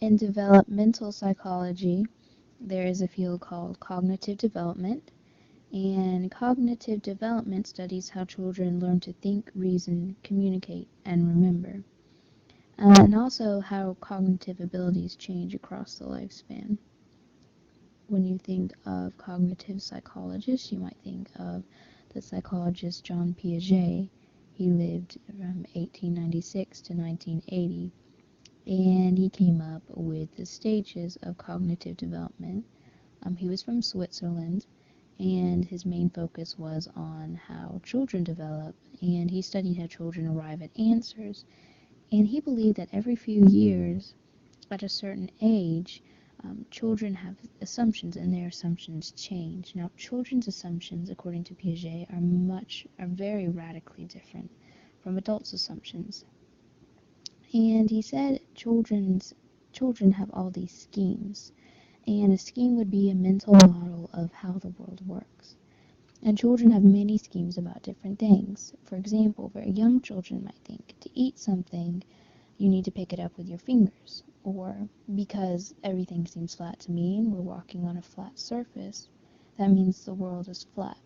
In developmental psychology, there is a field called cognitive development, and cognitive development studies how children learn to think, reason, communicate, and remember, and also how cognitive abilities change across the lifespan. When you think of cognitive psychologists, you might think of the psychologist John Piaget. He lived from 1896 to 1980, and he came up with the stages of cognitive development. He was from Switzerland, and his main focus was on how children develop, and he studied how children arrive at answers, and he believed that every few years, at a certain age, children have assumptions, and their assumptions change. Now, children's assumptions, according to Piaget, are very radically different from adults' assumptions. And he said children have all these schemes, and a scheme would be a mental model of how the world works. And children have many schemes about different things. For example, very young children might think to eat something, you need to pick it up with your fingers, or because everything seems flat to me and we're walking on a flat surface, that means the world is flat.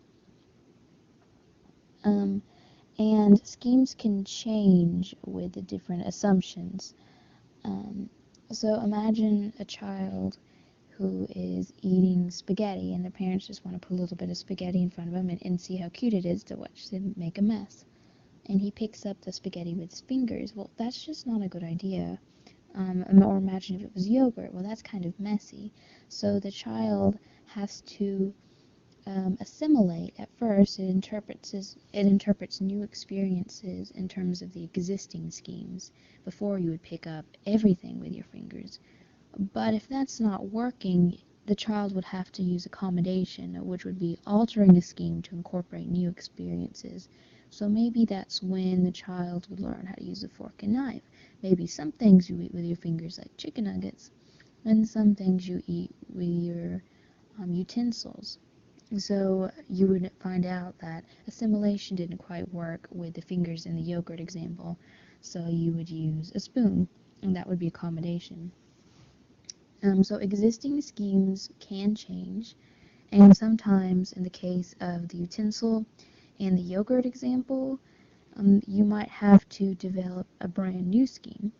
And schemes can change with the different assumptions. So imagine a child who is eating spaghetti, and their parents just want to put a little bit of spaghetti in front of him and see how cute it is to watch them make a mess. And he picks up the spaghetti with his fingers. Well, that's just not a good idea. Or imagine if it was yogurt. Well, that's kind of messy. So the child has to assimilate. At first, it interprets new experiences in terms of the existing schemes before you would pick up everything with your fingers. But if that's not working, the child would have to use accommodation, which would be altering a scheme to incorporate new experiences. So maybe that's when the child would learn how to use a fork and knife. Maybe some things you eat with your fingers, like chicken nuggets, and some things you eat with your utensils. So you would find out that assimilation didn't quite work with the fingers in the yogurt example, so you would use a spoon, and that would be accommodation. So existing schemes can change, and sometimes in the case of the utensil and the yogurt example, you might have to develop a brand new scheme.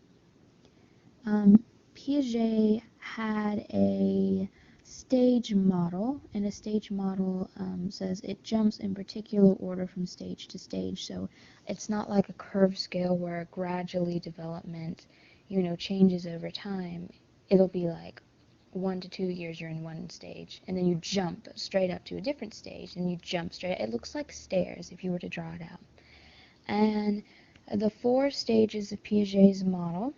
Piaget had a stage model, and a stage model says it jumps in particular order from stage to stage. So it's not like a curve scale where gradually development, changes over time. It'll be like 1 to 2 years you're in one stage, and then you jump straight up to a different stage, and you jump straight. It looks like stairs if you were to draw it out. And the 4 stages of Piaget's model,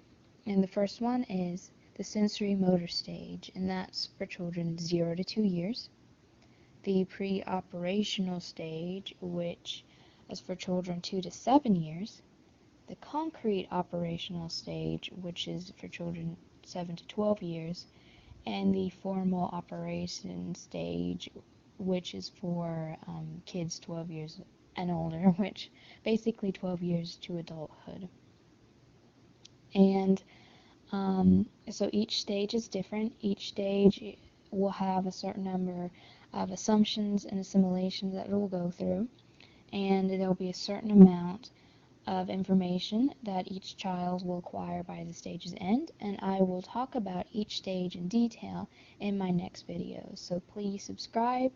and the first one is the sensory motor stage, and that's for children 0 to 2 years. The pre-operational stage, which is for children 2 to 7 years. The concrete operational stage, which is for children 7 to 12 years. And the formal operation stage, which is for kids 12 years and older, which basically 12 years to adulthood. And so each stage is different. Each stage will have a certain number of assumptions and assimilations that it will go through, and there will be a certain amount of information that each child will acquire by the stage's end, and I will talk about each stage in detail in my next video. So please subscribe,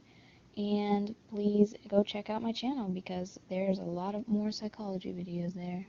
and please go check out my channel because there's a lot of more psychology videos there.